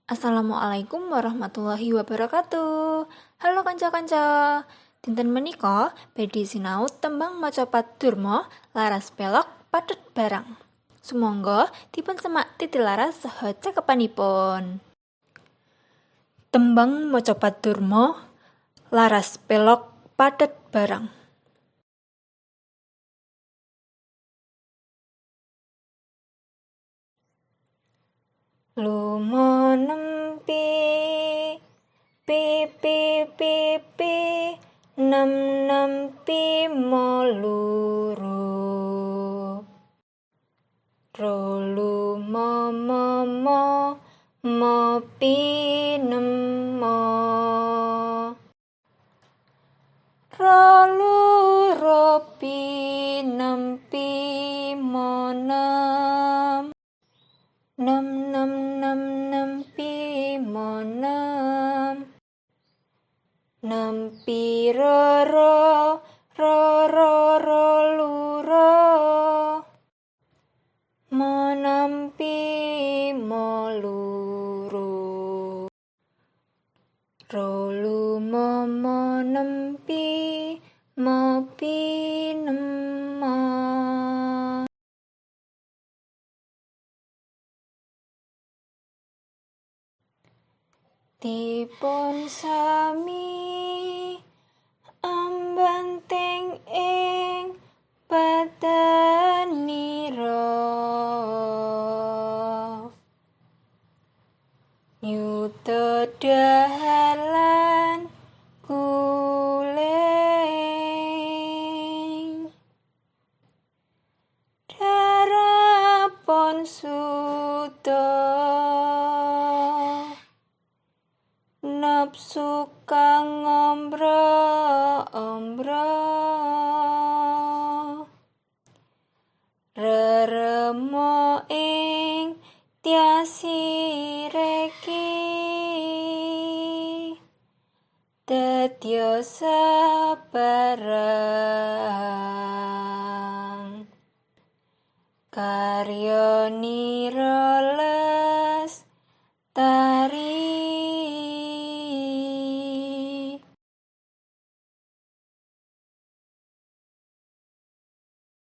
Assalamualaikum warahmatullahi wabarakatuh. Halo kanca-kanca. Dinten menika badhe sinau tembang maca Durma laras pelok padet barang. Sumangga dipun semak titilaras saha cakepanipun. Tembang maca Durma laras pelok padet barang. Lumonempi pi nem moluru rolu mo pi nem mo rolu ropi nempi mo nem pi mo nempi ro luro mo nempi mo luro rolu mo nempi mo pi nem mo. Dipun sami ambanting ing badanira nyuta dahalan guling darapun suda nafsu kang ombro reremo ing tiasi reki dadya sabarang karyanira